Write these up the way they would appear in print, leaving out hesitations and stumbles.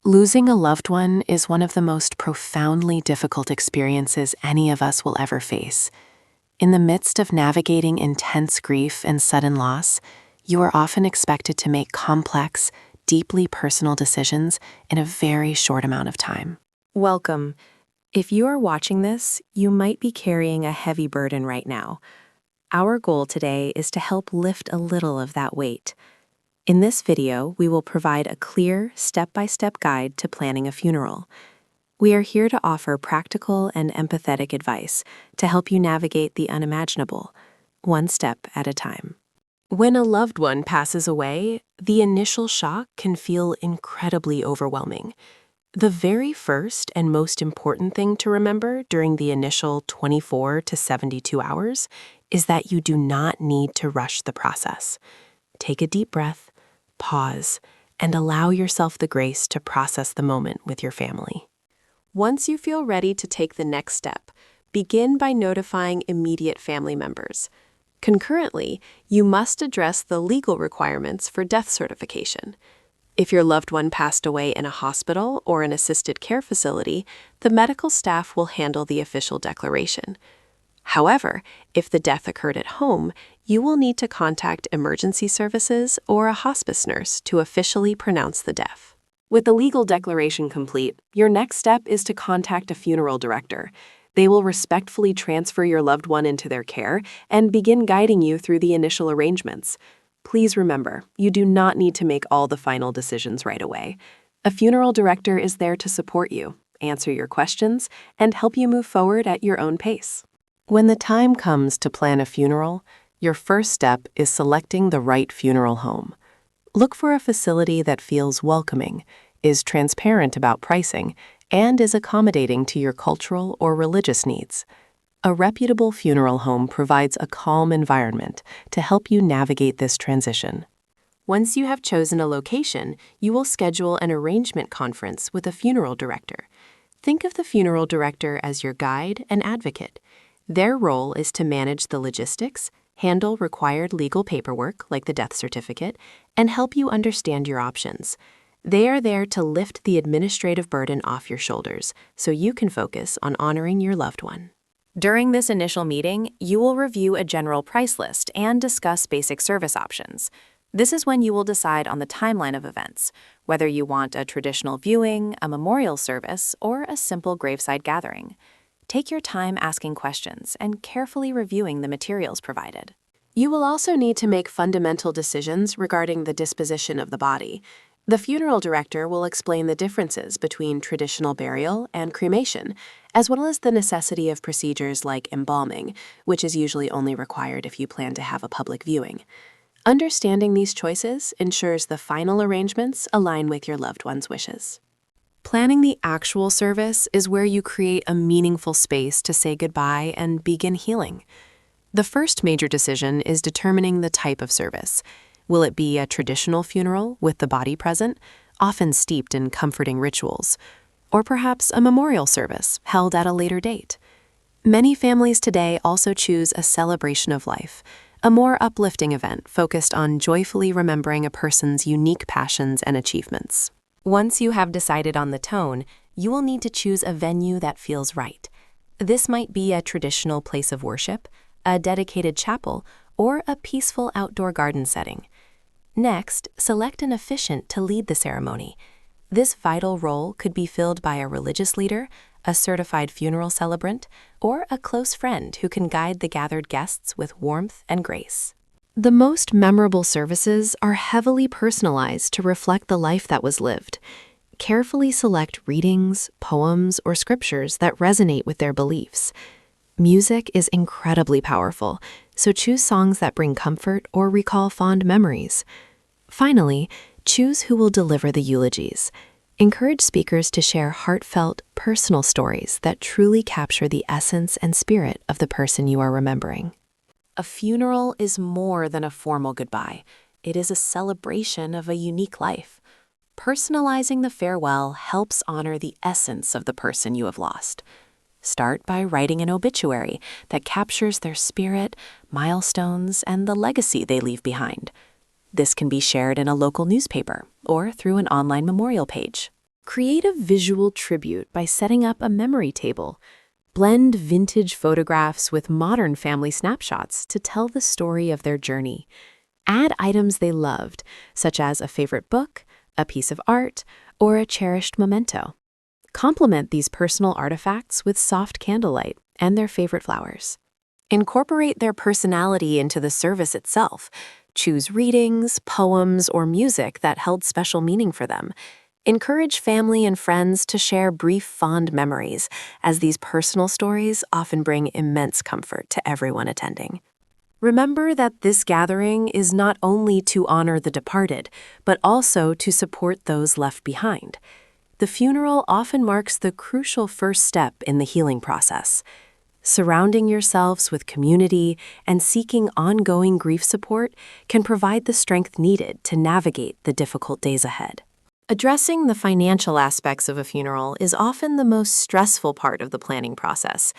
Losing a loved one is one of the most profoundly difficult experiences any of us will ever face. In the midst of navigating intense grief and sudden loss, you are often expected to make complex, deeply personal decisions in a very short amount of time. Welcome. If you are watching this, you might be carrying a heavy burden right now. Our goal today is to help lift a little of that weight. In this video, we will provide a clear, step-by-step guide to planning a funeral. We are here to offer practical and empathetic advice to help you navigate the unimaginable, one step at a time. When a loved one passes away, the initial shock can feel incredibly overwhelming. The very first and most important thing to remember during the initial 24 to 72 hours is that you do not need to rush the process. Take a deep breath, pause, and allow yourself the grace to process the moment with your family. Once you feel ready to take the next step, begin by notifying immediate family members. Concurrently, you must address the legal requirements for death certification. If your loved one passed away in a hospital or an assisted care facility, the medical staff will handle the official declaration. However, if the death occurred at home, you will need to contact emergency services or a hospice nurse to officially pronounce the death. With the legal declaration complete, your next step is to contact a funeral director. They will respectfully transfer your loved one into their care and begin guiding you through the initial arrangements. Please remember, you do not need to make all the final decisions right away. A funeral director is there to support you, answer your questions, and help you move forward at your own pace. When the time comes to plan a funeral, your first step is selecting the right funeral home. Look for a facility that feels welcoming, is transparent about pricing, and is accommodating to your cultural or religious needs. A reputable funeral home provides a calm environment to help you navigate this transition. Once you have chosen a location, you will schedule an arrangement conference with a funeral director. Think of the funeral director as your guide and advocate. Their role is to manage the logistics, handle required legal paperwork like the death certificate, and help you understand your options. They are there to lift the administrative burden off your shoulders so you can focus on honoring your loved one. During this initial meeting, you will review a general price list and discuss basic service options. This is when you will decide on the timeline of events, whether you want a traditional viewing, a memorial service, or a simple graveside gathering. Take your time asking questions and carefully reviewing the materials provided. You will also need to make fundamental decisions regarding the disposition of the body. The funeral director will explain the differences between traditional burial and cremation, as well as the necessity of procedures like embalming, which is usually only required if you plan to have a public viewing. Understanding these choices ensures the final arrangements align with your loved one's wishes. Planning the actual service is where you create a meaningful space to say goodbye and begin healing. The first major decision is determining the type of service. Will it be a traditional funeral with the body present, often steeped in comforting rituals, or perhaps a memorial service held at a later date? Many families today also choose a celebration of life, a more uplifting event focused on joyfully remembering a person's unique passions and achievements. Once you have decided on the tone, you will need to choose a venue that feels right. This might be a traditional place of worship, a dedicated chapel, or a peaceful outdoor garden setting. Next, select an officiant to lead the ceremony. This vital role could be filled by a religious leader, a certified funeral celebrant, or a close friend who can guide the gathered guests with warmth and grace. The most memorable services are heavily personalized to reflect the life that was lived. Carefully select readings, poems, or scriptures that resonate with their beliefs. Music is incredibly powerful, so choose songs that bring comfort or recall fond memories. Finally, choose who will deliver the eulogies. Encourage speakers to share heartfelt, personal stories that truly capture the essence and spirit of the person you are remembering. A funeral is more than a formal goodbye. It is a celebration of a unique life. Personalizing the farewell helps honor the essence of the person you have lost. Start by writing an obituary that captures their spirit, milestones, and the legacy they leave behind. This can be shared in a local newspaper or through an online memorial page. Create a visual tribute by setting up a memory table. Blend vintage photographs with modern family snapshots to tell the story of their journey. Add items they loved, such as a favorite book, a piece of art, or a cherished memento. Complement these personal artifacts with soft candlelight and their favorite flowers. Incorporate their personality into the service itself. Choose readings, poems, or music that held special meaning for them. Encourage family and friends to share brief, fond memories, as these personal stories often bring immense comfort to everyone attending. Remember that this gathering is not only to honor the departed, but also to support those left behind. The funeral often marks the crucial first step in the healing process. Surrounding yourselves with community and seeking ongoing grief support can provide the strength needed to navigate the difficult days ahead. Addressing the financial aspects of a funeral is often the most stressful part of the planning process.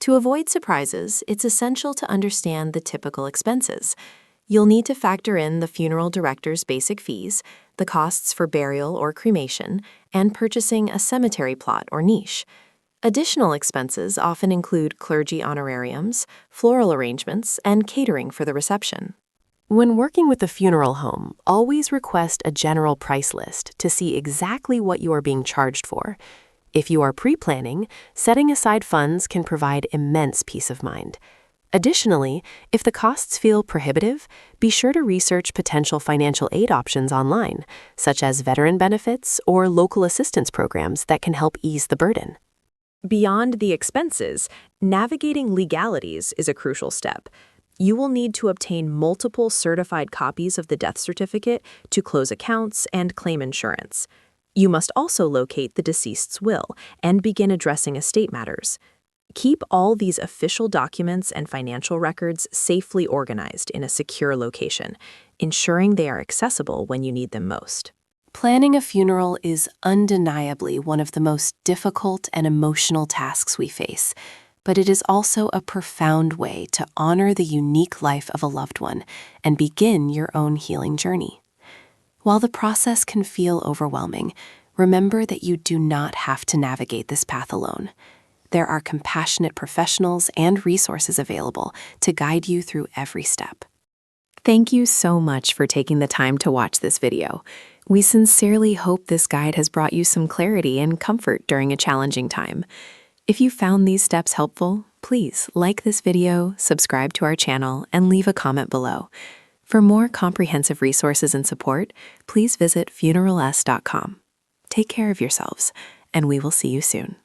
To avoid surprises, it's essential to understand the typical expenses. You'll need to factor in the funeral director's basic fees, the costs for burial or cremation, and purchasing a cemetery plot or niche. Additional expenses often include clergy honorariums, floral arrangements, and catering for the reception. When working with a funeral home, always request a general price list to see exactly what you are being charged for. If you are pre-planning, setting aside funds can provide immense peace of mind. Additionally, if the costs feel prohibitive, be sure to research potential financial aid options online, such as veteran benefits or local assistance programs that can help ease the burden. Beyond the expenses, navigating legalities is a crucial step. You will need to obtain multiple certified copies of the death certificate to close accounts and claim insurance. You must also locate the deceased's will and begin addressing estate matters. Keep all these official documents and financial records safely organized in a secure location, ensuring they are accessible when you need them most. Planning a funeral is undeniably one of the most difficult and emotional tasks we face, but it is also a profound way to honor the unique life of a loved one and begin your own healing journey. While the process can feel overwhelming, remember that you do not have to navigate this path alone. There are compassionate professionals and resources available to guide you through every step. Thank you so much for taking the time to watch this video. We sincerely hope this guide has brought you some clarity and comfort during a challenging time. If you found these steps helpful, please like this video, subscribe to our channel, and leave a comment below. For more comprehensive resources and support, please visit funerals.com. Take care of yourselves, and we will see you soon.